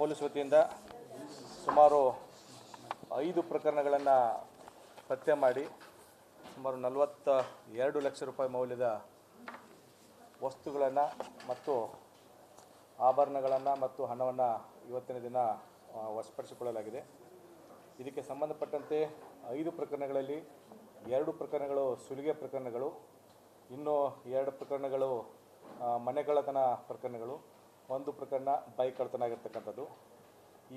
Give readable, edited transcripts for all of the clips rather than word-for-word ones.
Police ವತಿಯಿಂದ ಸುಮಾರು 5 ಪ್ರಕರಣಗಳನ್ನು ಪತ್ತೆ ಮಾಡಿ ಸುಮಾರು 42 ಲಕ್ಷ ರೂಪಾಯಿ ಮೌಲ್ಯದ ವಸ್ತುಗಳನ್ನು ಮತ್ತು ಆಭರಣಗಳನ್ನು ಮತ್ತು ಹಣವನ್ನು ಇವತ್ತಿನ ದಿನ ವಶಪಡಿಸಿಕೊಳ್ಳಲಾಗಿದೆ. ಇದಕ್ಕೆ ಸಂಬಂಧಪಟ್ಟಂತೆ 5 ಪ್ರಕರಣಗಳಲ್ಲಿ 2 ಪ್ರಕರಣಗಳು ಸುಲಿಗೆ ಪ್ರಕರಣಗಳು, ಇನ್ನೂ 2 ಪ್ರಕರಣಗಳು ಮನೆಗಳ್ಳತನ ಪ್ರಕರಣಗಳು, 1 ಪ್ರಕರಣ ಬೈಕ್ ಕಳ್ಳತನ ಆಗಿರ್ತಕ್ಕಂಥದ್ದು.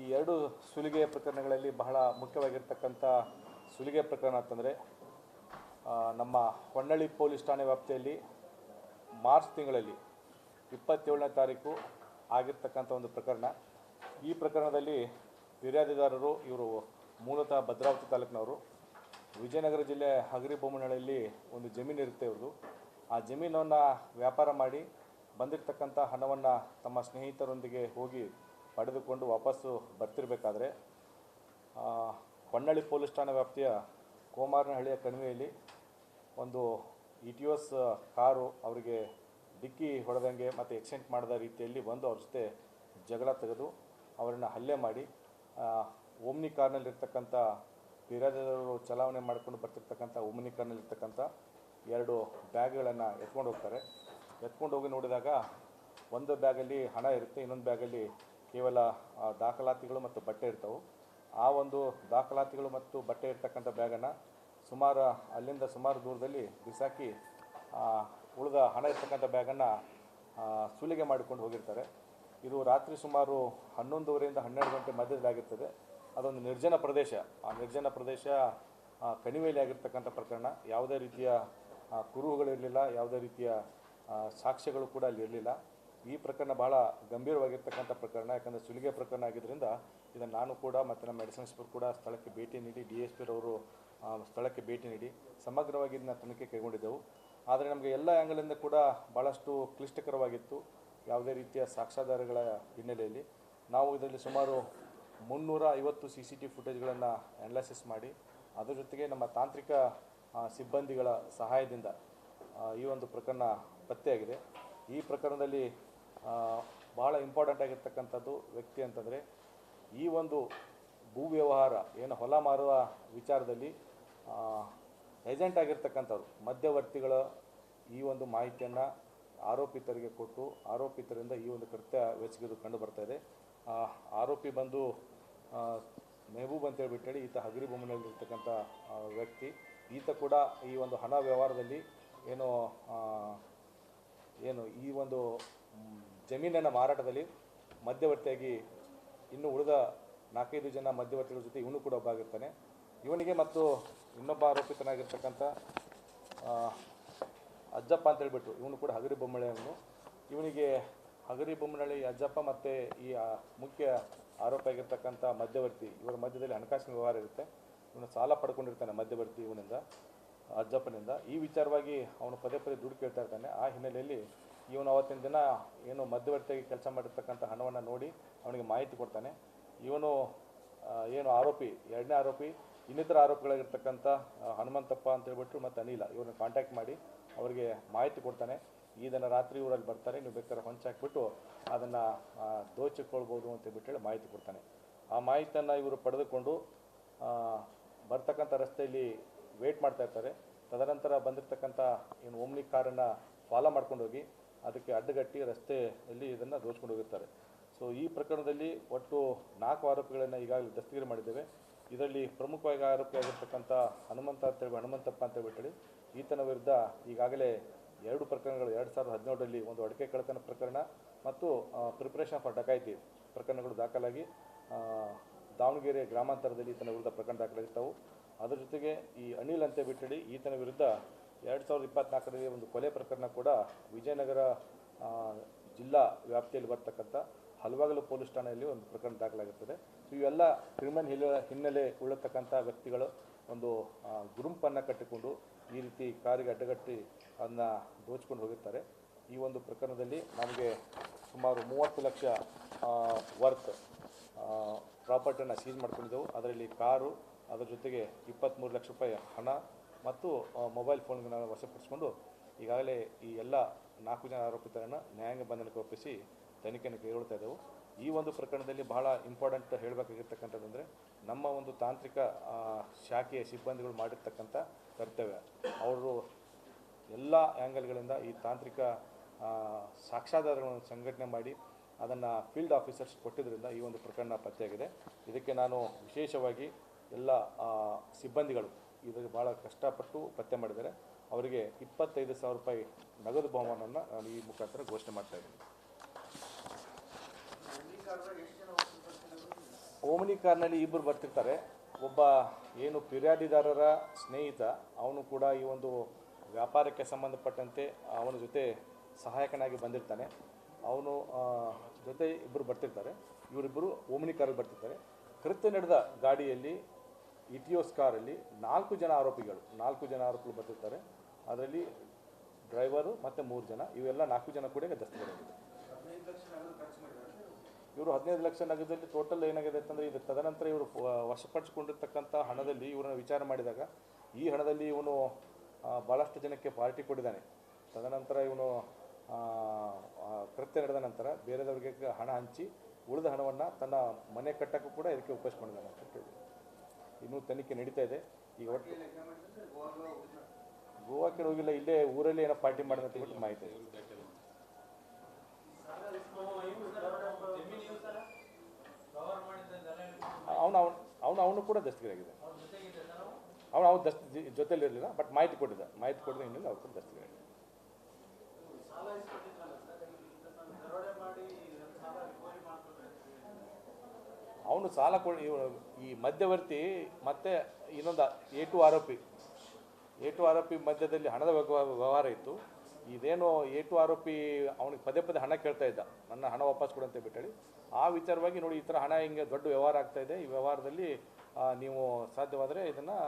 ಈ 2 ಸುಲಿಗೆ ಪ್ರಕರಣಗಳಲ್ಲಿ ಬಹಳ ಮುಖ್ಯವಾಗಿರ್ತಕ್ಕಂಥ ಸುಲಿಗೆ ಪ್ರಕರಣ ಅಂತಂದರೆ ನಮ್ಮ ಹೊನ್ನಳ್ಳಿ ಪೊಲೀಸ್ ಠಾಣೆ ವ್ಯಾಪ್ತಿಯಲ್ಲಿ ಮಾರ್ಚ್ ತಿಂಗಳಲ್ಲಿ 27ನೇ ತಾರೀಕು ಆಗಿರ್ತಕ್ಕಂಥ ಒಂದು ಪ್ರಕರಣ. ಈ ಪ್ರಕರಣದಲ್ಲಿ ಫಿರ್ಯಾದಿದಾರರು ಇವರು ಮೂಲತಃ ಭದ್ರಾವತಿ ತಾಲೂಕಿನವರು. ವಿಜಯನಗರ ಜಿಲ್ಲೆ ಹಗರಿಬೊಮ್ಮನಹಳ್ಳಿಯಲ್ಲಿ ಒಂದು ಜಮೀನು ಇರುತ್ತೆ ಇವ್ರದ್ದು. ಆ ಜಮೀನನ್ನು ವ್ಯಾಪಾರ ಮಾಡಿ ಬಂದಿರತಕ್ಕಂಥ ಹಣವನ್ನು ತಮ್ಮ ಸ್ನೇಹಿತರೊಂದಿಗೆ ಹೋಗಿ ಪಡೆದುಕೊಂಡು ವಾಪಸ್ಸು ಬರ್ತಿರಬೇಕಾದ್ರೆ ಹೊನ್ನಳ್ಳಿ ಪೊಲೀಸ್ ಠಾಣೆ ವ್ಯಾಪ್ತಿಯ ಕೋಮಾರನಹಳ್ಳಿಯ ಕಣಿವೆಯಲ್ಲಿ ಒಂದು ಇಟಿಯೋಸ್ ಕಾರು ಅವರಿಗೆ ಡಿಕ್ಕಿ ಹೊಡೆದಂಗೆ ಮತ್ತು ಎಕ್ಸಿಡೆಂಟ್ ಮಾಡಿದ ರೀತಿಯಲ್ಲಿ ಬಂದು ಅವ್ರ ಜೊತೆ ಜಗಳ ತೆಗೆದು ಅವರನ್ನು ಹಲ್ಲೆ ಮಾಡಿ ಓಮ್ನಿ ಕಾರ್ನಲ್ಲಿರ್ತಕ್ಕಂಥ ಫಿರ್ಯಾದಿದಾರರು ಚಲಾವಣೆ ಮಾಡಿಕೊಂಡು ಬರ್ತಿರ್ತಕ್ಕಂಥ ಓಮ್ನಿ ಕಾರ್ನಲ್ಲಿರ್ತಕ್ಕಂಥ 2 ಬ್ಯಾಗ್ಗಳನ್ನು ಎತ್ಕೊಂಡು ಹೋಗ್ತಾರೆ. ಎತ್ಕೊಂಡು ಹೋಗಿ ನೋಡಿದಾಗ ಒಂದು ಬ್ಯಾಗಲ್ಲಿ ಹಣ ಇರುತ್ತೆ, ಇನ್ನೊಂದು ಬ್ಯಾಗಲ್ಲಿ ಕೇವಲ ದಾಖಲಾತಿಗಳು ಮತ್ತು ಬಟ್ಟೆ ಇರ್ತವೆ. ಆ ಒಂದು ದಾಖಲಾತಿಗಳು ಮತ್ತು ಬಟ್ಟೆ ಇರ್ತಕ್ಕಂಥ ಬ್ಯಾಗನ್ನು ಅಲ್ಲಿಂದ ಸುಮಾರು ದೂರದಲ್ಲಿ ಬಿಸಾಕಿ ಉಳಿದ ಹಣ ಇರ್ತಕ್ಕಂಥ ಬ್ಯಾಗನ್ನು ಸುಲಿಗೆ ಮಾಡಿಕೊಂಡು ಹೋಗಿರ್ತಾರೆ. ಇದು ರಾತ್ರಿ ಸುಮಾರು 11:30ರಿಂದ 12 ಗಂಟೆ ಮಧ್ಯದಲ್ಲಾಗಿರ್ತದೆ. ಅದೊಂದು ನಿರ್ಜನ ಪ್ರದೇಶ. ಆ ನಿರ್ಜನ ಪ್ರದೇಶ ಕಣಿವೆಯಲ್ಲಿ ಆಗಿರ್ತಕ್ಕಂಥ ಪ್ರಕರಣ. ಯಾವುದೇ ರೀತಿಯ ಕುರುಹುಗಳಿರಲಿಲ್ಲ, ಯಾವುದೇ ರೀತಿಯ ಸಾಕ್ಷ್ಯಗಳು ಕೂಡ ಅಲ್ಲಿ ಇರಲಿಲ್ಲ. ಈ ಪ್ರಕರಣ ಬಹಳ ಗಂಭೀರವಾಗಿರ್ತಕ್ಕಂಥ ಪ್ರಕರಣ. ಯಾಕಂದರೆ ಸುಲಿಗೆ ಪ್ರಕರಣ ಆಗಿದ್ದರಿಂದ ಇದನ್ನು ನಾನು ಕೂಡ ಮತ್ತು ನಮ್ಮ ಮೆಡಿಸಿನ್ ಇನ್ಸ್ಪೆಕ್ಟರ್ ಕೂಡ ಸ್ಥಳಕ್ಕೆ ಭೇಟಿ ನೀಡಿ DSP ರವರು ಸ್ಥಳಕ್ಕೆ ಭೇಟಿ ನೀಡಿ ಸಮಗ್ರವಾಗಿ ಇದನ್ನು ತನಿಖೆ ಕೈಗೊಂಡಿದ್ದೆವು. ಆದರೆ ನಮಗೆ ಎಲ್ಲ ಆ್ಯಂಗಲಿಂದ ಕೂಡ ಭಾಳಷ್ಟು ಕ್ಲಿಷ್ಟಕರವಾಗಿತ್ತು. ಯಾವುದೇ ರೀತಿಯ ಸಾಕ್ಷ್ಯಾಧಾರಗಳ ಹಿನ್ನೆಲೆಯಲ್ಲಿ ನಾವು ಇದರಲ್ಲಿ ಸುಮಾರು 350 CCTV ಫುಟೇಜ್ಗಳನ್ನು ಅನಲೈಸಿಸ್ ಮಾಡಿ ಅದರ ಜೊತೆಗೆ ನಮ್ಮ ತಾಂತ್ರಿಕ ಸಿಬ್ಬಂದಿಗಳ ಸಹಾಯದಿಂದ ಈ ಒಂದು ಪ್ರಕರಣ ಪತ್ತೆಯಾಗಿದೆ. ಈ ಪ್ರಕರಣದಲ್ಲಿ ಭಾಳ ಇಂಪಾರ್ಟೆಂಟ್ ಆಗಿರ್ತಕ್ಕಂಥದ್ದು ವ್ಯಕ್ತಿ ಅಂತಂದರೆ ಈ ಒಂದು ಭೂ ವ್ಯವಹಾರ ಏನು ಹೊಲ ಮಾರುವ ವಿಚಾರದಲ್ಲಿ ಏಜೆಂಟ್ ಆಗಿರ್ತಕ್ಕಂಥವ್ರು ಮಧ್ಯವರ್ತಿಗಳ ಈ ಒಂದು ಮಾಹಿತಿಯನ್ನು ಆರೋಪಿತರಿಗೆ ಕೊಟ್ಟು ಆರೋಪಿತರಿಂದ ಈ ಒಂದು ಕೃತ್ಯ ಎಸಗಿದ್ದು ಕಂಡು ಬರ್ತಾ ಇದೆ. ಆರೋಪಿ ಬಂದು ಮೆಹಬೂಬ್ ಅಂತೇಳಿ ಈತ ಹಗರಿಬೊಮ್ಮನಹಳ್ಳಿರ್ತಕ್ಕಂಥ ವ್ಯಕ್ತಿ. ಈತ ಕೂಡ ಈ ಒಂದು ಹಣ ವ್ಯವಹಾರದಲ್ಲಿ ಏನು ಈ ಒಂದು ಜಮೀನಿನ ಮಾರಾಟದಲ್ಲಿ ಮಧ್ಯವರ್ತಿಯಾಗಿ ಇನ್ನು ಉಳಿದ 4-5 ಜನ ಮಧ್ಯವರ್ತಿಗಳ ಜೊತೆ ಇವನು ಕೂಡ ಒಬ್ಬ ಆಗಿರ್ತಾನೆ. ಇವನಿಗೆ ಮತ್ತು ಇನ್ನೊಬ್ಬ ಆರೋಪಿತನಾಗಿರ್ತಕ್ಕಂಥ ಅಜ್ಜಪ್ಪ ಅಂತೇಳ್ಬಿಟ್ಟು ಇವನು ಕೂಡ ಹಗರಿಬೊಮ್ಮನಹಳ್ಳಿಯವನು. ಇವನಿಗೆ ಹಗರಿಬೊಮ್ಮನಹಳ್ಳಿ ಅಜ್ಜಪ್ಪ ಮತ್ತು ಈ ಮುಖ್ಯ ಆರೋಪ ಆಗಿರ್ತಕ್ಕಂಥ ಮಧ್ಯವರ್ತಿ ಇವರ ಮಧ್ಯದಲ್ಲಿ ಹಣಕಾಸಿನ ವ್ಯವಹಾರ ಇರುತ್ತೆ. ಇವನು ಸಾಲ ಪಡ್ಕೊಂಡಿರ್ತಾನೆ ಮಧ್ಯವರ್ತಿ ಇವನಿಂದ, ಅಜ್ಜಪ್ಪನಿಂದ. ಈ ವಿಚಾರವಾಗಿ ಅವನು ಪದೇ ದುಡ್ಡು ಕೇಳ್ತಾ ಇರ್ತಾನೆ. ಆ ಹಿನ್ನೆಲೆಯಲ್ಲಿ ಇವನು ಅವತ್ತಿನ ದಿನ ಏನು ಮಧ್ಯವರ್ತಿಯಾಗಿ ಕೆಲಸ ಮಾಡಿರ್ತಕ್ಕಂಥ ಹಣವನ್ನು ನೋಡಿ ಅವನಿಗೆ ಮಾಹಿತಿ ಕೊಡ್ತಾನೆ. ಇವನು ಏನು ಆರೋಪಿ, 2ನೇ ಆರೋಪಿ, ಇನ್ನಿತರ ಆರೋಪಿಗಳಾಗಿರ್ತಕ್ಕಂಥ ಹನುಮಂತಪ್ಪ ಅಂತೇಳ್ಬಿಟ್ಟು ಮತ್ತು ಅನಿಲ ಇವ್ರನ್ನ ಕಾಂಟ್ಯಾಕ್ಟ್ ಮಾಡಿ ಅವರಿಗೆ ಮಾಹಿತಿ ಕೊಡ್ತಾನೆ. ಈ ದಿನ ರಾತ್ರಿ ಊರಲ್ಲಿ ಬರ್ತಾರೆ, ನೀವು ಬೇಕಾದ್ರೆ ಹೊಂಚಾಕ್ಬಿಟ್ಟು ಅದನ್ನು ದೋಚಿಕೊಳ್ಬೋದು ಅಂತೇಳ್ಬಿಟ್ಟು ಮಾಹಿತಿ ಕೊಡ್ತಾನೆ. ಆ ಮಾಹಿತಿಯನ್ನು ಇವರು ಪಡೆದುಕೊಂಡು ಬರ್ತಕ್ಕಂಥ ರಸ್ತೆಯಲ್ಲಿ ವೇಟ್ ಮಾಡ್ತಾ ಇರ್ತಾರೆ. ತದನಂತರ ಬಂದಿರತಕ್ಕಂಥ ಏನು ಓಮ್ನಿ ಕಾರನ್ನು ಫಾಲೋ ಮಾಡ್ಕೊಂಡು ಹೋಗಿ ಅದಕ್ಕೆ ಅಡ್ಡಗಟ್ಟಿ ರಸ್ತೆಯಲ್ಲಿ ಇದನ್ನು ದೋಚ್ಕೊಂಡು ಹೋಗಿರ್ತಾರೆ. ಸೊ ಈ ಪ್ರಕರಣದಲ್ಲಿ ಒಟ್ಟು 4 ಆರೋಪಿಗಳನ್ನು ಈಗಾಗಲೇ ದಸ್ತಗಿರಿ ಮಾಡಿದ್ದೇವೆ. ಇದರಲ್ಲಿ ಪ್ರಮುಖವಾಗಿ ಆರೋಪಿಯಾಗಿರ್ತಕ್ಕಂಥ ಹನುಮಂತಪ್ಪ ಅಂತೇಳ್ಬಿಟ್ಟು ಈತನ ವಿರುದ್ಧ ಈಗಾಗಲೇ 2 ಪ್ರಕರಣಗಳು 2017ರಲ್ಲಿ ಒಂದು ಅಡಕೆ ಕಳ್ಳತನ ಪ್ರಕರಣ ಮತ್ತು ಪ್ರಿಪ್ರೇಷನ್ ಫಾರ್ ಡಕಾಯಿತಿ ಪ್ರಕರಣಗಳು ದಾಖಲಾಗಿ ದಾವಣಗೆರೆ ಗ್ರಾಮಾಂತರದಲ್ಲಿ ಈತನ ವಿರುದ್ಧ ಪ್ರಕರಣ ದಾಖಲಾಗಿರ್ತವು. ಅದರ ಜೊತೆಗೆ ಈ ಅನಿಲ್ ಅಂತೇಳ್ಬಿಟ್ಟು ಈತನ ವಿರುದ್ಧ 2024ರಲ್ಲಿ ಒಂದು ಕೊಲೆ ಪ್ರಕರಣ ಕೂಡ ವಿಜಯನಗರ ಜಿಲ್ಲಾ ವ್ಯಾಪ್ತಿಯಲ್ಲಿ ಬರ್ತಕ್ಕಂಥ ಹಲವಾಗಲು ಪೊಲೀಸ್ ಠಾಣೆಯಲ್ಲಿ ಒಂದು ಪ್ರಕರಣ ದಾಖಲಾಗಿರ್ತದೆ. ಸೊ ಇವೆಲ್ಲ ಕ್ರಿಮಿನಲ್ ಹಿನ್ನೆಲೆ ಉಳ್ಳತಕ್ಕಂಥ ವ್ಯಕ್ತಿಗಳು ಒಂದು ಗುಂಪನ್ನು ಕಟ್ಟಿಕೊಂಡು ಈ ರೀತಿ ಕಾರಿಗೆ ಅಡ್ಡಗಟ್ಟಿ ಅದನ್ನು ದೋಚ್ಕೊಂಡು ಹೋಗಿರ್ತಾರೆ. ಈ ಒಂದು ಪ್ರಕರಣದಲ್ಲಿ ನಮಗೆ ಸುಮಾರು 30 ಲಕ್ಷ ವರ್ತ್ ಪ್ರಾಪರ್ಟಿಯನ್ನು ಸೀಜ್ ಮಾಡ್ಕೊಂಡಿದ್ದೆವು. ಅದರಲ್ಲಿ ಕಾರು, ಅದರ ಜೊತೆಗೆ 23 ಲಕ್ಷ ರೂಪಾಯಿ ಹಣ ಮತ್ತು ಮೊಬೈಲ್ ಫೋನ್ಗಳನ್ನು ವಶಪಡಿಸಿಕೊಂಡು ಈಗಾಗಲೇ ಈ ಎಲ್ಲ 4 ಜನ ಆರೋಪಿತರನ್ನು ನ್ಯಾಯಾಂಗ ಬಂಧನಕ್ಕೆ ಒಪ್ಪಿಸಿ ತನಿಖೆಯನ್ನು ಕೈಗೊಳ್ತಾ ಇದ್ದೆವು. ಈ ಒಂದು ಪ್ರಕರಣದಲ್ಲಿ ಬಹಳ ಇಂಪಾರ್ಟೆಂಟ್ ಹೇಳಬೇಕಾಗಿರ್ತಕ್ಕಂಥದ್ದಂದರೆ ನಮ್ಮ ಒಂದು ತಾಂತ್ರಿಕ ಶಾಖೆಯ ಸಿಬ್ಬಂದಿಗಳು ಮಾಡಿರ್ತಕ್ಕಂಥ ಕರ್ತವ್ಯ. ಅವರು ಎಲ್ಲ ಆ್ಯಂಗಲ್ಗಳಿಂದ ಈ ತಾಂತ್ರಿಕ ಸಾಕ್ಷ್ಯಾಧಾರಗಳನ್ನು ಸಂಘಟನೆ ಮಾಡಿ ಅದನ್ನು ಫೀಲ್ಡ್ ಆಫೀಸರ್ಸ್ ಕೊಟ್ಟಿದ್ದರಿಂದ ಈ ಒಂದು ಪ್ರಕರಣ ಪತ್ತೆಯಾಗಿದೆ. ಇದಕ್ಕೆ ನಾನು ವಿಶೇಷವಾಗಿ ಎಲ್ಲ ಸಿಬ್ಬಂದಿಗಳು ಇದಕ್ಕೆ ಭಾಳ ಕಷ್ಟಪಟ್ಟು ಪತ್ತೆ ಮಾಡಿದ್ದಾರೆ. ಅವರಿಗೆ 25,000 ರೂಪಾಯಿ ನಗದು ಬಹುಮಾನವನ್ನು ನಾನು ಈ ಮುಖಾಂತರ ಘೋಷಣೆ ಮಾಡ್ತಾ ಇದ್ದೀನಿ. ಓಮಿನಿ ಕಾರ್ನಲ್ಲಿ ಇಬ್ಬರು ಬರ್ತಿರ್ತಾರೆ. ಒಬ್ಬ ಏನು ಫಿರ್ಯಾದಿದಾರರ ಸ್ನೇಹಿತ, ಅವನು ಕೂಡ ಈ ಒಂದು ವ್ಯಾಪಾರಕ್ಕೆ ಸಂಬಂಧಪಟ್ಟಂತೆ ಅವನ ಜೊತೆ ಸಹಾಯಕನಾಗಿ ಬಂದಿರ್ತಾನೆ. ಅವನು ಜೊತೆ ಇಬ್ಬರು ಬರ್ತಿರ್ತಾರೆ. ಇವರಿಬ್ಬರು ಓಮಿನಿ ಕಾರಲ್ಲಿ ಬರ್ತಿರ್ತಾರೆ. ಕೃತ್ಯ ನಡೆದ ಗಾಡಿಯಲ್ಲಿ ಇಟಿಯೋಸ್ ಕಾರಲ್ಲಿ 4 ಜನ ಆರೋಪಿಗಳು ಬರ್ತಿರ್ತಾರೆ. ಅದರಲ್ಲಿ ಡ್ರೈವರು ಮತ್ತು 3 ಜನ, ಇವೆಲ್ಲ 4 ಜನ ಕೂಡ ದಸ್ತಗಿರಿಯಾಗಿದೆ. ಇವರು 15 ಲಕ್ಷ ನಗದಲ್ಲಿ ಟೋಟಲ್ ಏನಾಗಿದೆ ಅಂತಂದರೆ, ಇದು ತದನಂತರ ಇವರು ವಶಪಡಿಸಿಕೊಂಡಿರ್ತಕ್ಕಂಥ ಹಣದಲ್ಲಿ ಇವರನ್ನು ವಿಚಾರ ಮಾಡಿದಾಗ ಈ ಹಣದಲ್ಲಿ ಇವನು ಭಾಳಷ್ಟು ಜನಕ್ಕೆ ಪಾರ್ಟಿ ಕೊಟ್ಟಿದ್ದಾನೆ. ತದನಂತರ ಇವನು ಕೃತ್ಯ ನಡೆದ ನಂತರ ಬೇರೆದವರಿಗೆ ಹಣ ಹಂಚಿ ಉಳಿದ ಹಣವನ್ನು ತನ್ನ ಮನೆ ಕಟ್ಟಕ್ಕೂ ಕೂಡ ಇದಕ್ಕೆ ಉಪಯೋಗಿಸ್ಕೊಂಡಿದ್ದಾನೆ ಅಂತ ಕೇಳಿದೆ. ಇನ್ನೂ ತನಿಖೆ ನಡೀತಾ ಇದೆ. ಈಗ ಒಟ್ಟು ಗೋವಾಕ್ಕೆ ಹೋಗಿಲ್ಲ, ಇಲ್ಲೇ ಊರಲ್ಲಿ ಏನೋ ಪಾರ್ಟಿ ಮಾಡಿದ ಅಂತ ಬಿಟ್ಟು ಮಾಹಿತಿ ಇದೆ. ಅವನು ಕೂಡ ದಸ್ತಗಿರಿಯಾಗಿದೆ. ಅವನು ಜೊತೆಲಿ ಇರಲಿಲ್ಲ, ಬಟ್ ಮಾಹಿತಿ ಕೊಟ್ಟಿದ್ದ ಹಿನ್ನೆಲೆ ಅವ್ರು ಕೂಡ ದಸ್ತಗಿರಿಯಾಗಿದೆ. ಅವನು ಸಾಲ ಈ ಮಧ್ಯವರ್ತಿ ಮತ್ತು ಇನ್ನೊಂದು A2 ಆರೋಪಿ ಮಧ್ಯದಲ್ಲಿ ಹಣದ ವ್ಯವಹಾರ ಇತ್ತು. ಇದೇನು A2 ಆರೋಪಿ ಅವನಿಗೆ ಪದೇ ಹಣ ಕೇಳ್ತಾ ಇದ್ದ, ನನ್ನ ಹಣ ವಾಪಸ್ ಕೊಡು ಅಂತ ಬಿಟ್ಟೇಳಿ. ಆ ವಿಚಾರವಾಗಿ ನೋಡಿ, ಈ ಥರ ಹಣ ಹಿಂಗೆ ದೊಡ್ಡ ವ್ಯವಹಾರ ಆಗ್ತಾಯಿದೆ, ಈ ವ್ಯವಹಾರದಲ್ಲಿ ನೀವು ಸಾಧ್ಯವಾದರೆ ಇದನ್ನು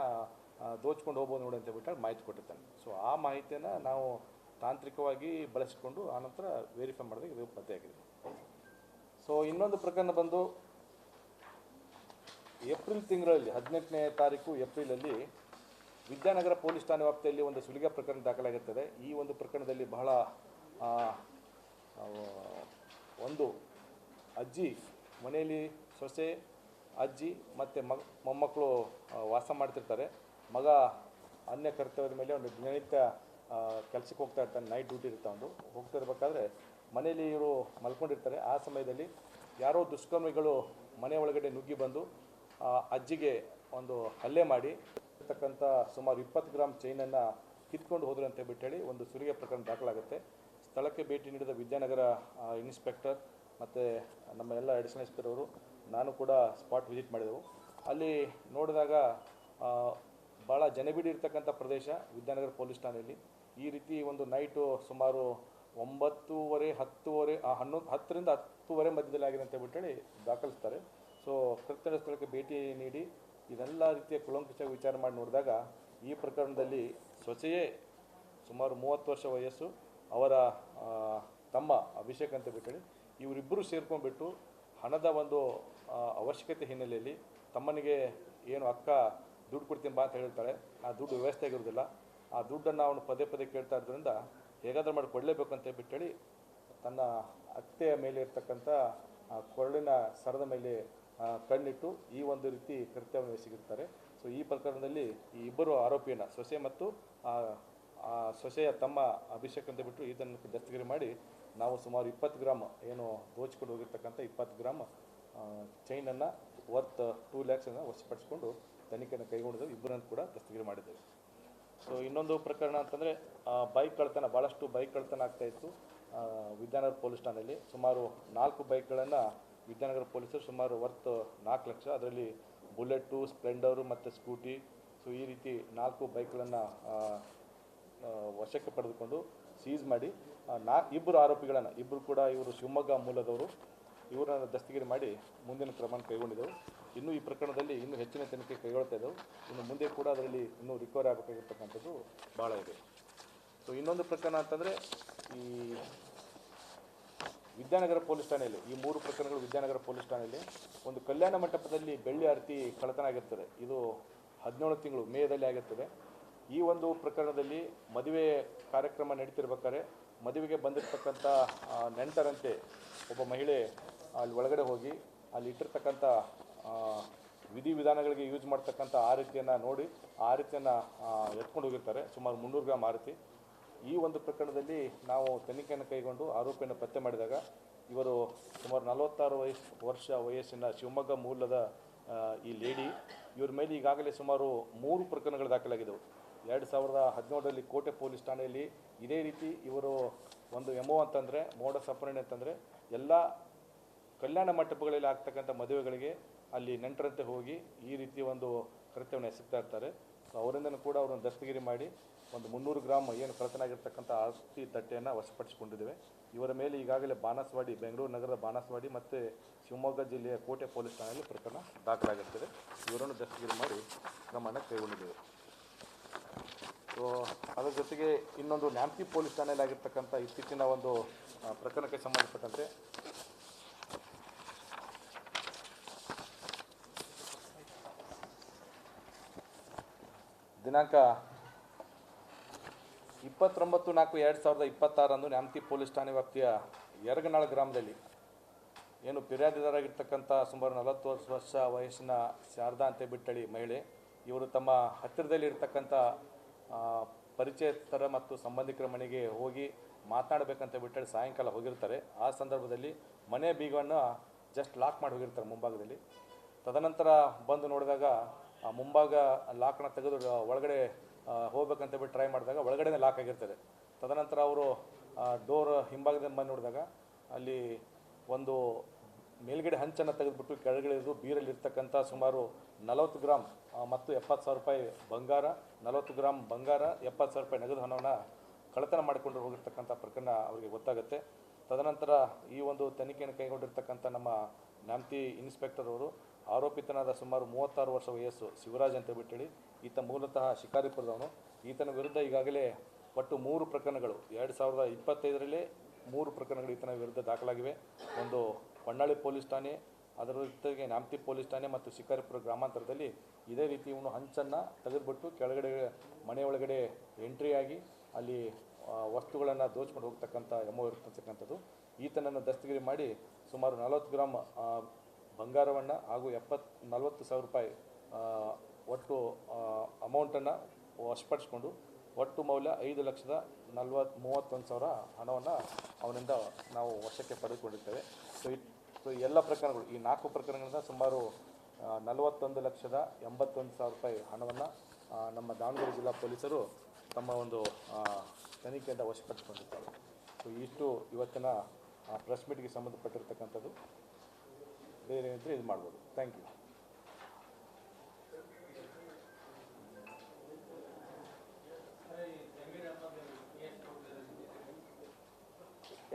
ದೋಚ್ಕೊಂಡು ಹೋಗ್ಬೋದು ನೋಡಿ ಅಂತ ಬಿಟ್ಟು ಮಾಹಿತಿ ಕೊಟ್ಟಿರ್ತಾನೆ. ಸೊ ಆ ಮಾಹಿತಿಯನ್ನು ನಾವು ತಾಂತ್ರಿಕವಾಗಿ ಬಳಸಿಕೊಂಡು ಆನಂತರ ವೆರಿಫೈ ಮಾಡಿದಾಗ ಇದು ಪತ್ತೆಯಾಗಿದೆ. ಸೊ ಇನ್ನೊಂದು ಪ್ರಕರಣ ಬಂದು ಏಪ್ರಿಲ್ ತಿಂಗಳಲ್ಲಿ 18ನೇ ತಾರೀಕು ಏಪ್ರಿಲಲ್ಲಿ ವಿದ್ಯಾನಗರ ಪೊಲೀಸ್ ಠಾಣೆ ವ್ಯಾಪ್ತಿಯಲ್ಲಿ ಒಂದು ಸುಲಿಗೆ ಪ್ರಕರಣ ದಾಖಲಾಗಿರ್ತದೆ. ಈ ಒಂದು ಪ್ರಕರಣದಲ್ಲಿ ಬಹಳ ಒಂದು ಅಜ್ಜಿ ಮನೆಯಲ್ಲಿ ಸೊಸೆ, ಅಜ್ಜಿ ಮತ್ತು ಮೊಮ್ಮಕ್ಕಳು ವಾಸ ಮಾಡ್ತಿರ್ತಾರೆ. ಮಗ ಅನ್ಯ ಕರ್ತವ್ಯದ ಮೇಲೆ ಒಂದು ದಿನನಿತ್ಯ ಕೆಲಸಕ್ಕೆ ಹೋಗ್ತಾ ಇರ್ತಾನೆ, ನೈಟ್ ಡ್ಯೂಟಿ ಇರ್ತಾ ಹೋಗ್ತಿರ್ಬೇಕಾದ್ರೆ ಮನೆಯಲ್ಲಿ ಇವರು ಮಲ್ಕೊಂಡಿರ್ತಾರೆ. ಆ ಸಮಯದಲ್ಲಿ ಯಾರೋ ದುಷ್ಕರ್ಮಿಗಳು ಮನೆ ಒಳಗಡೆ ನುಗ್ಗಿ ಬಂದು ಅಜ್ಜಿಗೆ ಒಂದು ಹಲ್ಲೆ ಮಾಡಿ ಇರ್ತಕ್ಕಂಥ ಸುಮಾರು 20 ಗ್ರಾಮ್ ಚೈನನ್ನು ಕಿತ್ಕೊಂಡು ಹೋದ್ರು ಅಂತ ಬಿಟ್ಟೇಳಿ ಒಂದು ಸುಲಿಗೆ ಪ್ರಕರಣ ದಾಖಲಾಗುತ್ತೆ. ಸ್ಥಳಕ್ಕೆ ಭೇಟಿ ನೀಡಿದ ವಿದ್ಯಾನಗರ ಇನ್ಸ್ಪೆಕ್ಟರ್ ಮತ್ತು ನಮ್ಮ ಎಲ್ಲ ಅಡಿಷನಲ್ ಇನ್ಸ್ಪೆಕ್ಟರ್ ಅವರು, ನಾನು ಕೂಡ ಸ್ಪಾಟ್ ವಿಸಿಟ್ ಮಾಡಿದೆವು. ಅಲ್ಲಿ ನೋಡಿದಾಗ ಭಾಳ ಜನಬಿಡಿ ಇರ್ತಕ್ಕಂಥ ಪ್ರದೇಶ ವಿದ್ಯಾನಗರ ಪೊಲೀಸ್ ಠಾಣೆಯಲ್ಲಿ. ಈ ರೀತಿ ಒಂದು ನೈಟು ಸುಮಾರು 9:30 10ರಿಂದ 10:30 ಮಧ್ಯದಲ್ಲಿ ಆಗಿದೆ ಅಂತ ಬಿಟ್ಟೇಳಿ ದಾಖಲಿಸ್ತಾರೆ. ಸೊ ಕೃತ್ಯ ಸ್ಥಳಕ್ಕೆ ಭೇಟಿ ನೀಡಿ ಇದೆಲ್ಲ ರೀತಿಯ ಕುಲಂಕುಷ ವಿಚಾರ ಮಾಡಿ ನೋಡಿದಾಗ ಈ ಪ್ರಕರಣದಲ್ಲಿ ಸೊಸೆಯೇ ಸುಮಾರು 30 ವರ್ಷ ವಯಸ್ಸು, ಅವರ ತಮ್ಮ ಅಭಿಷೇಕ್ ಅಂತ ಬಿಟ್ಟೇಳಿ ಇವರಿಬ್ಬರು ಸೇರ್ಕೊಂಡ್ಬಿಟ್ಟು ಹಣದ ಒಂದು ಅವಶ್ಯಕತೆ ಹಿನ್ನೆಲೆಯಲ್ಲಿ ತಮ್ಮನಿಗೆ ಏನು ಅಕ್ಕ ದುಡ್ಡು ಕೊಡ್ತೀನಿ ಬಾ ಅಂತ ಹೇಳಿರ್ತಾಳೆ. ಆ ದುಡ್ಡು ವ್ಯವಸ್ಥೆ ಆಗಿರೋದಿಲ್ಲ. ಆ ದುಡ್ಡನ್ನು ಅವನು ಪದೇ ಕೇಳ್ತಾ ಇರೋದ್ರಿಂದ ಹೇಗಾದರೂ ಮಾಡಿ ಕೊಡಲೇಬೇಕು ಅಂತ ಬಿಟ್ಟೇಳಿ ತನ್ನ ಅತ್ತೆಯ ಮೇಲೆ ಇರ್ತಕ್ಕಂಥ ಕೊರಳಿನ ಸರದ ಮೇಲೆ ಕಣ್ಣಿಟ್ಟು ಈ ಒಂದು ರೀತಿ ಕೃತ್ಯವನ್ನು ಎಸಗಿರ್ತಾರೆ. ಸೊ ಈ ಪ್ರಕರಣದಲ್ಲಿ ಈ ಇಬ್ಬರು ಆರೋಪಿಯನ್ನು, ಸೊಸೆ ಮತ್ತು ಸೊಸೆಯ ತಮ್ಮ ಅಭಿಷೇಕ್ ಅಂತ ಬಿಟ್ಟು ಇದನ್ನು ದಸ್ತಗಿರಿ ಮಾಡಿ ನಾವು ಸುಮಾರು 20 ಗ್ರಾಮ್ ಏನು ದೋಚಿಕೊಂಡು ಹೋಗಿರ್ತಕ್ಕಂಥ 20 ಗ್ರಾಮ್ ಚೈನನ್ನು ವರ್ತ್ 2 ಲ್ಯಾಕ್ಸನ್ನು ವಶಪಡಿಸಿಕೊಂಡು ತನಿಖೆಯನ್ನು ಕೈಗೊಂಡಿದ್ದೇವೆ. ಇಬ್ಬರನ್ನು ಕೂಡ ದಸ್ತಗಿರಿ ಮಾಡಿದ್ದೇವೆ. ಸೊ ಇನ್ನೊಂದು ಪ್ರಕರಣ ಅಂತಂದರೆ ಬೈಕ್ ಕಳ್ತನ, ಭಾಳಷ್ಟು ಬೈಕ್ ಕಳ್ತನ ಆಗ್ತಾಯಿತ್ತು ವಿದ್ಯಾನಗರ ಪೊಲೀಸ್ ಠಾಣೆಯಲ್ಲಿ. ಸುಮಾರು 4 ಬೈಕ್ಗಳನ್ನು ವಿದ್ಯಾನಗರ ಪೊಲೀಸರು ಸುಮಾರು ವರ್ತ್ 4 ಲಕ್ಷ, ಅದರಲ್ಲಿ ಬುಲೆಟ್ಟು, ಸ್ಪ್ಲೆಂಡರು ಮತ್ತು ಸ್ಕೂಟಿ, ಸೊ ಈ ರೀತಿ 4 ಬೈಕ್ಗಳನ್ನು ವಶಕ್ಕೆ ಪಡೆದುಕೊಂಡು ಸೀಸ್ ಮಾಡಿ ಇಬ್ಬರು ಆರೋಪಿಗಳನ್ನು, ಇಬ್ಬರು ಕೂಡ ಇವರು ಶಿವಮೊಗ್ಗ ಮೂಲದವರು, ಇವರನ್ನು ದಸ್ತಗಿರಿ ಮಾಡಿ ಮುಂದಿನ ಕ್ರಮ ಕೈಗೊಂಡಿದ್ದೆವು. ಇನ್ನೂ ಈ ಪ್ರಕರಣದಲ್ಲಿ ಇನ್ನೂ ಹೆಚ್ಚಿನ ತನಿಖೆ ಕೈಗೊಳ್ತಾ ಇದ್ದೆವು. ಇನ್ನು ಮುಂದೆ ಕೂಡ ಅದರಲ್ಲಿ ಇನ್ನೂ ರಿಕವರಿ ಆಗಬೇಕಾಗಿರ್ತಕ್ಕಂಥದ್ದು ಭಾಳ ಇದೆ. ಸೊ ಇನ್ನೊಂದು ಪ್ರಕರಣ ಅಂತಂದರೆ ಈ ವಿದ್ಯಾನಗರ ಪೊಲೀಸ್ ಠಾಣೆಯಲ್ಲಿ ಈ 3 ಪ್ರಕರಣಗಳು ವಿದ್ಯಾನಗರ ಪೊಲೀಸ್ ಠಾಣೆಯಲ್ಲಿ ಒಂದು ಕಲ್ಯಾಣ ಮಂಟಪದಲ್ಲಿ ಬೆಳ್ಳಿ ಆರತಿ ಕಳ್ಳತನ ಆಗಿರ್ತದೆ. ಇದು 17 ತಿಂಗಳು ಮೇದಲ್ಲಿ ಆಗಿರ್ತದೆ. ಈ ಒಂದು ಪ್ರಕರಣದಲ್ಲಿ ಮದುವೆ ಕಾರ್ಯಕ್ರಮ ನಡೀತಿರ್ಬೇಕಾದ್ರೆ ಮದುವೆಗೆ ಬಂದಿರತಕ್ಕಂಥ ನೆಂಟರಂತೆ ಒಬ್ಬ ಮಹಿಳೆ ಅಲ್ಲಿ ಒಳಗಡೆ ಹೋಗಿ ಅಲ್ಲಿ ಇಟ್ಟಿರ್ತಕ್ಕಂಥ ವಿಧಿವಿಧಾನಗಳಿಗೆ ಯೂಸ್ ಮಾಡ್ತಕ್ಕಂಥ ಆರತಿಯನ್ನು ನೋಡಿ ಆ ಆರತಿಯನ್ನು ಎತ್ಕೊಂಡು ಹೋಗಿರ್ತಾರೆ. ಸುಮಾರು 300 ಗ್ರಾಮ್ ಆರತಿ. ಈ ಒಂದು ಪ್ರಕರಣದಲ್ಲಿ ನಾವು ತನಿಖೆಯನ್ನು ಕೈಗೊಂಡು ಆರೋಪಿಯನ್ನು ಪತ್ತೆ ಮಾಡಿದಾಗ ಇವರು ಸುಮಾರು 46 ವರ್ಷ ವಯಸ್ಸಿನ ಶಿವಮೊಗ್ಗ ಮೂಲದ ಈ ಲೇಡಿ, ಇವ್ರ ಮೇಲೆ ಈಗಾಗಲೇ ಸುಮಾರು 3 ಪ್ರಕರಣಗಳು ದಾಖಲಾಗಿದ್ದವು. 2017ರಲ್ಲಿ ಕೋಟೆ ಪೊಲೀಸ್ ಠಾಣೆಯಲ್ಲಿ ಇದೇ ರೀತಿ ಇವರು ಒಂದು ಎಮೋ ಅಂತಂದರೆ ಮೋಡಸ್ ಆಪರೇಂಡಿ ಅಂತಂದರೆ ಎಲ್ಲ ಕಲ್ಯಾಣ ಮಂಟಪಗಳಲ್ಲಿ ಆಗ್ತಕ್ಕಂಥ ಮದುವೆಗಳಿಗೆ ಅಲ್ಲಿ ನೆಂಟರಂತೆ ಹೋಗಿ ಈ ರೀತಿ ಒಂದು ಕೃತ್ಯವನ್ನು ಎಸಗ್ತಾ ಇರ್ತಾರೆ. ಸೊ ಅವರಿಂದನೂ ಕೂಡ ಅವರನ್ನು ದಸ್ತಗಿರಿ ಮಾಡಿ ಒಂದು 300 ಗ್ರಾಮ್ ಏನು ಕಳ್ಳತನಾಗಿರ್ತಕ್ಕಂಥ ಆಸ್ತಿ ತಟ್ಟೆಯನ್ನು ವಶಪಡಿಸಿಕೊಂಡಿದ್ದೇವೆ. ಇವರ ಮೇಲೆ ಈಗಾಗಲೇ ಬಾಣಸವಾಡಿ, ಬೆಂಗಳೂರು ನಗರದ ಬಾಣಸವಾಡಿ ಮತ್ತು ಶಿವಮೊಗ್ಗ ಜಿಲ್ಲೆಯ ಕೋಟೆ ಪೊಲೀಸ್ ಠಾಣೆಯಲ್ಲಿ ಪ್ರಕರಣ ದಾಖಲಾಗಿರ್ತದೆ. ಇವರನ್ನು ದಸ್ತಗಿರಿ ಮಾಡಿ ಕ್ರಮವನ್ನು ಕೈಗೊಂಡಿದ್ದೇವೆ. ಸೊ ಅದರ ಜೊತೆಗೆ ಇನ್ನೊಂದು ನ್ಯಾಮತಿ ಪೊಲೀಸ್ ಠಾಣೆಯಲ್ಲಿ ಆಗಿರ್ತಕ್ಕಂಥ ಇತ್ತೀಚಿನ ಒಂದು ಪ್ರಕರಣಕ್ಕೆ ಸಂಬಂಧಪಟ್ಟಂತೆ ದಿನಾಂಕ 29/4/2026 ನ್ಯಾಮತಿ ಪೊಲೀಸ್ ಠಾಣೆ ವ್ಯಾಪ್ತಿಯ ಯರಗನಾಳ ಗ್ರಾಮದಲ್ಲಿ ಏನು ಫಿರ್ಯಾದಿದಾರಾಗಿರ್ತಕ್ಕಂಥ ಸುಮಾರು 40 ವರ್ಷ ವಯಸ್ಸಿನ ಶಾರದಾ ಅಂತ ಬಿಟ್ಟಳಿ ಮಹಿಳೆ, ಇವರು ತಮ್ಮ ಹತ್ತಿರದಲ್ಲಿ ಇರ್ತಕ್ಕಂಥ ಪರಿಚಯಸ್ಥರ ಮತ್ತು ಸಂಬಂಧಿಕರ ಮನೆಗೆ ಹೋಗಿ ಮಾತನಾಡಬೇಕಂತ ಬಿಟ್ಟಳಿ ಸಾಯಂಕಾಲ ಹೋಗಿರ್ತಾರೆ. ಆ ಸಂದರ್ಭದಲ್ಲಿ ಮನೆ ಬೀಗವನ್ನು ಜಸ್ಟ್ ಲಾಕ್ ಮಾಡಿ ಹೋಗಿರ್ತಾರೆ ಮುಂಭಾಗದಲ್ಲಿ. ತದನಂತರ ಬಂದು ನೋಡಿದಾಗ ಆ ಮುಂಭಾಗ ಲಾಕ್ನ ತೆಗೆದು ಒಳಗಡೆ ಹೋಗ್ಬೇಕಂತ ಬಿಟ್ಟು ಟ್ರೈ ಮಾಡಿದಾಗ ಒಳಗಡೆ ಲಾಕ್ ಆಗಿರ್ತದೆ. ತದನಂತರ ಅವರು ಡೋರ್ ಹಿಂಭಾಗದಿಂದ ಬಂದು ನೋಡಿದಾಗ ಅಲ್ಲಿ ಒಂದು ಮೇಲ್ಗಡೆ ಹಂಚನ್ನು ತೆಗೆದುಬಿಟ್ಟು ಕೆಳಗಡೆ ಇದ್ದು ಬೀರಲ್ಲಿರ್ತಕ್ಕಂಥ ಸುಮಾರು 40 ಗ್ರಾಮ್ ಮತ್ತು 70,000 ರೂಪಾಯಿ ಬಂಗಾರ, 40 ಗ್ರಾಮ್ ಬಂಗಾರ, 70,000 ರೂಪಾಯಿ ನಗದು ಹಣವನ್ನು ಕಳ್ಳತನ ಮಾಡಿಕೊಂಡು ಹೋಗಿರ್ತಕ್ಕಂಥ ಪ್ರಕರಣ ಅವರಿಗೆ ಗೊತ್ತಾಗುತ್ತೆ. ತದನಂತರ ಈ ಒಂದು ತನಿಖೆಯನ್ನು ಕೈಗೊಂಡಿರ್ತಕ್ಕಂಥ ನಮ್ಮ ನ್ಯಾಮತಿ ಇನ್ಸ್ಪೆಕ್ಟರ್ ಅವರು ಆರೋಪಿತನಾದ ಸುಮಾರು 36 ವರ್ಷ ವಯಸ್ಸು ಶಿವರಾಜ್ ಅಂತ ಬಿಟ್ಟೇಳಿ, ಈತ ಮೂಲತಃ ಶಿಕಾರಿಪುರದವನು. ಈತನ ವಿರುದ್ಧ ಈಗಾಗಲೇ ಒಟ್ಟು 3 ಪ್ರಕರಣಗಳು 2025ರಲ್ಲೇ 3 ಪ್ರಕರಣಗಳು ಈತನ ವಿರುದ್ಧ ದಾಖಲಾಗಿವೆ. ಒಂದು ಹೊನ್ನಾಳಿ ಪೊಲೀಸ್ ಠಾಣೆ, ಅದರ ಜೊತೆಗೆ ನ್ಯಾಮತಿ ಪೊಲೀಸ್ ಠಾಣೆ ಮತ್ತು ಶಿಕಾರಿಪುರ ಗ್ರಾಮಾಂತರದಲ್ಲಿ ಇದೇ ರೀತಿ ಇವನು ಹಂಚನ್ನು ತೆಗೆದುಬಿಟ್ಟು ಕೆಳಗಡೆ ಮನೆಯೊಳಗಡೆ ಎಂಟ್ರಿಯಾಗಿ ಅಲ್ಲಿ ವಸ್ತುಗಳನ್ನು ದೋಚ್ಕೊಂಡು ಹೋಗ್ತಕ್ಕಂಥ ಎಮೋ ಇರ್ತಕ್ಕಂಥದ್ದು. ಈತನನ್ನು ದಸ್ತಗಿರಿ ಮಾಡಿ ಸುಮಾರು 40 ಗ್ರಾಮ್ ಬಂಗಾರವನ್ನು ಹಾಗೂ 40,000 ರೂಪಾಯಿ ಒಟ್ಟು ಅಮೌಂಟನ್ನು ವಶಪಡಿಸಿಕೊಂಡು ಒಟ್ಟು ಮೌಲ್ಯ 5,31,000 ಹಣವನ್ನು ಅವನಿಂದ ನಾವು ವಶಕ್ಕೆ ಪಡೆದುಕೊಂಡಿರ್ತೇವೆ. ಸೊ ಎಲ್ಲ ಪ್ರಕರಣಗಳು, ಈ 4 ಪ್ರಕರಣಗಳಿಂದ ಸುಮಾರು 41,81,000 ರೂಪಾಯಿ ಹಣವನ್ನು ನಮ್ಮ ದಾವಣಗೆರೆ ಜಿಲ್ಲಾ ಪೊಲೀಸರು ತಮ್ಮ ಒಂದು ತನಿಖೆಯಿಂದ ವಶಪಡಿಸಿಕೊಂಡಿರ್ತಾರೆ. ಸೊ ಇಷ್ಟು ಇವತ್ತಿನ ಪ್ರೆಸ್ ಮೀಟ್ಗೆ ಸಂಬಂಧಪಟ್ಟಿರ್ತಕ್ಕಂಥದ್ದು. ಬೇರೆ ಇದ್ದರೆ ಇದು ಮಾಡ್ಬೋದು. Thank you.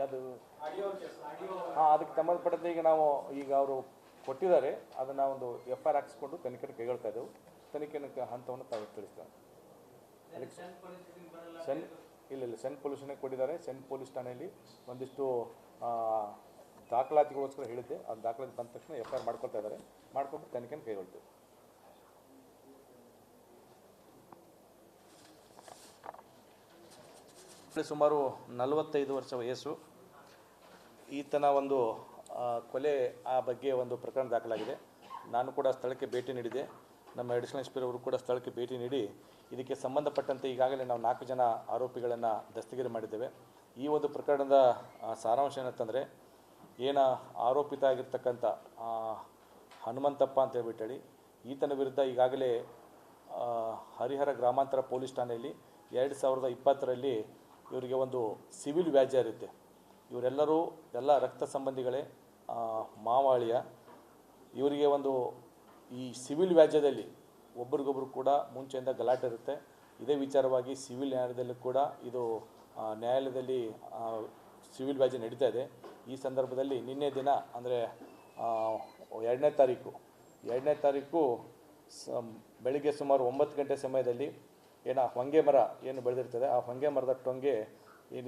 ಅದು ಅದಕ್ಕೆ ಸಂಬಂಧಪಟ್ಟಂತೆ ಈಗ ಅವರು ಕೊಟ್ಟಿದ್ದಾರೆ, ಅದನ್ನು ಒಂದು FIR ಹಾಕಿಸ್ಕೊಂಡು ತನಿಖೆ ಕೈಗೊಳ್ತಾ ಇದ್ದೆವು. ತನಿಖೆನ ಹಂತವನ್ನು ತಾವು ತಿಳಿಸ್ತೇವೆ. ಅದಕ್ಕೆ ಇಲ್ಲ ಸೆಂಟ್ ಪೊಲ್ಯೂಷನ್ನೇ ಕೊಟ್ಟಿದ್ದಾರೆ. ಸೆಂಟ್ ಪೊಲೀಸ್ ಠಾಣೆಯಲ್ಲಿ ಒಂದಿಷ್ಟು ದಾಖಲಾತಿಗೋಸ್ಕರ ಹೇಳಿದ್ದೆ, ಅದು ದಾಖಲಾತಿ ಬಂದ ತಕ್ಷಣ FIR ಮಾಡ್ಕೊಳ್ತಾ ಇದ್ದಾರೆ. ಮಾಡ್ಕೊಂಡು ತನಿಖೆನ ಕೈಗೊಳ್ತೇವೆ. ಸುಮಾರು 45 ವರ್ಷ ವಯಸ್ಸು. ಈತನ ಒಂದು ಕೊಲೆ ಆ ಬಗ್ಗೆ ಒಂದು ಪ್ರಕರಣ ದಾಖಲಾಗಿದೆ. ನಾನು ಕೂಡ ಸ್ಥಳಕ್ಕೆ ಭೇಟಿ ನೀಡಿದೆ. ನಮ್ಮ ಅಡಿಷನಲ್ ಎಸ್ ಪಿ ಅವರು ಕೂಡ ಸ್ಥಳಕ್ಕೆ ಭೇಟಿ ನೀಡಿ ಇದಕ್ಕೆ ಸಂಬಂಧಪಟ್ಟಂತೆ ಈಗಾಗಲೇ ನಾವು 4 ಜನ ಆರೋಪಿಗಳನ್ನು ದಸ್ತಗಿರಿ ಮಾಡಿದ್ದೇವೆ. ಈ ಒಂದು ಪ್ರಕರಣದ ಸಾರಾಂಶ ಏನಂತಂದರೆ, ಆರೋಪಿತ ಆಗಿರ್ತಕ್ಕಂಥ ಹನುಮಂತಪ್ಪ ಅಂತ ಹೇಳ್ಬಿಟ್ಟು ಈತನ ವಿರುದ್ಧ ಈಗಾಗಲೇ ಹರಿಹರ ಗ್ರಾಮಾಂತರ ಪೊಲೀಸ್ ಠಾಣೆಯಲ್ಲಿ 2020ರಲ್ಲಿ ಇವರಿಗೆ ಒಂದು ಸಿವಿಲ್ ವ್ಯಾಜ್ಯ ಇರುತ್ತೆ. ಇವರೆಲ್ಲರೂ ಎಲ್ಲ ರಕ್ತ ಸಂಬಂಧಿಗಳೇ, ಮಾವಾಳಿಯ. ಇವರಿಗೆ ಒಂದು ಈ ಸಿವಿಲ್ ವ್ಯಾಜ್ಯದಲ್ಲಿ ಒಬ್ರಿಗೊಬ್ರು ಕೂಡ ಮುಂಚೆಯಿಂದ ಗಲಾಟೆ ಇರುತ್ತೆ. ಇದೇ ವಿಚಾರವಾಗಿ ಸಿವಿಲ್ ನ್ಯಾಯಾಲಯದಲ್ಲಿ ಕೂಡ ಇದು ನ್ಯಾಯಾಲಯದಲ್ಲಿ ಸಿವಿಲ್ ವ್ಯಾಜ್ಯ ನಡೀತಾ ಇದೆ. ಈ ಸಂದರ್ಭದಲ್ಲಿ ನಿನ್ನೆ ದಿನ ಅಂದರೆ 2ನೇ ತಾರೀಕು ಬೆಳಿಗ್ಗೆ ಸುಮಾರು 9 ಗಂಟೆ ಸಮಯದಲ್ಲಿ ಹೊಂಗೆ ಮರ ಏನು ಬೆಳೆದಿರ್ತದೆ, ಆ ಹೊಂಗೆ ಮರದ ಟೊಂಗೆ ಈ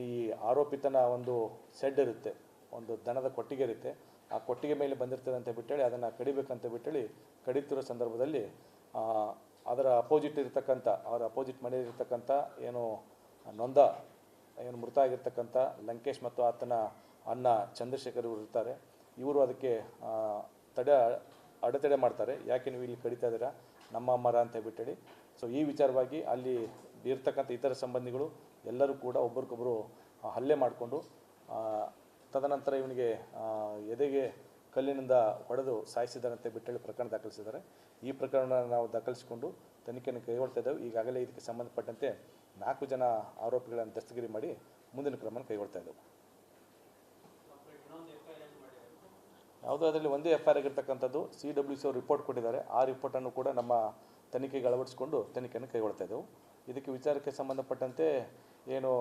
ಆರೋಪಿತನ ಒಂದು ಸೆಡ್ ಇರುತ್ತೆ, ಒಂದು ದನದ ಕೊಟ್ಟಿಗೆ ಇರುತ್ತೆ, ಆ ಕೊಟ್ಟಿಗೆ ಮೇಲೆ ಬಂದಿರ್ತದೆ ಅಂತ ಬಿಟ್ಟೇಳಿ ಅದನ್ನು ಕಡಿಬೇಕಂತ ಬಿಟ್ಟೇಳಿ ಕಡಿತಿರೋ ಸಂದರ್ಭದಲ್ಲಿ ಅದರ ಅಪೋಸಿಟ್ ಇರ್ತಕ್ಕಂಥ ಅವರ ಅಪೋಸಿಟ್ ಮನೆಯಲ್ಲಿರ್ತಕ್ಕಂಥ ಮೃತ ಆಗಿರ್ತಕ್ಕಂಥ ಲಂಕೇಶ್ ಮತ್ತು ಆತನ ಅಣ್ಣ ಚಂದ್ರಶೇಖರ್ ಇವರು ಇರ್ತಾರೆ. ಇವರು ಅದಕ್ಕೆ ಅಡೆತಡೆ ಮಾಡ್ತಾರೆ. ಯಾಕೆ ನೀವು ಇಲ್ಲಿ ಕಡಿತಾ ಇದ್ದೀರಾ ನಮ್ಮ ಮರ ಅಂತ ಬಿಟ್ಟೇಳಿ. ಸೊ ಈ ವಿಚಾರವಾಗಿ ಅಲ್ಲಿ ಇರ್ತಕ್ಕಂಥ ಇತರ ಸಂಬಂಧಿಗಳು ಎಲ್ಲರೂ ಕೂಡ ಒಬ್ಬರಿಗೊಬ್ಬರು ಹಲ್ಲೆ ಮಾಡಿಕೊಂಡು ತದನಂತರ ಇವನಿಗೆ ಎದೆಗೆ ಕಲ್ಲಿನಿಂದ ಹೊಡೆದು ಸಾಯಿಸಿದ್ದಾರಂತೆ ಬಿಟ್ಟೇಳಿ ಪ್ರಕರಣ ದಾಖಲಿಸಿದ್ದಾರೆ. ಈ ಪ್ರಕರಣ ನಾವು ದಾಖಲಿಸಿಕೊಂಡು ತನಿಖೆಯನ್ನು ಕೈಗೊಳ್ತಾ ಇದ್ದೇವೆ. ಈಗಾಗಲೇ ಇದಕ್ಕೆ ಸಂಬಂಧಪಟ್ಟಂತೆ 4 ಜನ ಆರೋಪಿಗಳನ್ನು ದಸ್ತಗಿರಿ ಮಾಡಿ ಮುಂದಿನ ಕ್ರಮವನ್ನು ಕೈಗೊಳ್ತಾ ಇದ್ದೇವೆ. ಯಾವುದೋ ಅದರಲ್ಲಿ ಒಂದೇ FIR ಆಗಿರ್ತಕ್ಕಂಥದ್ದು CWC ಅವರು ರಿಪೋರ್ಟ್ ಕೊಟ್ಟಿದ್ದಾರೆ. ಆ ರಿಪೋರ್ಟನ್ನು ಕೂಡ ನಮ್ಮ ತನಿಖೆಗೆ ಅಳವಡಿಸಿಕೊಂಡು ತನಿಖೆಯನ್ನು ಕೈಗೊಳ್ತಾ ಇದ್ದೆವು. ಇದಕ್ಕೆ ವಿಚಾರಕ್ಕೆ ಸಂಬಂಧಪಟ್ಟಂತೆ ಏನು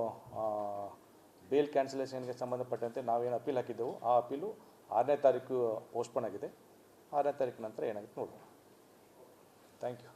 ಬೇಲ್ ಕ್ಯಾನ್ಸಲೇಷನ್ಗೆ ಸಂಬಂಧಪಟ್ಟಂತೆ ನಾವೇನು ಅಪೀಲ್ ಹಾಕಿದ್ದೆವು, ಆ ಅಪೀಲು 6ನೇ ತಾರೀಕು ಪೋಸ್ಟ್ಪೋನ್ ಆಗಿದೆ. 6ನೇ ತಾರೀಕು ನಂತರ ಏನಾಗುತ್ತೆ ನೋಡೋಣ. Thank you.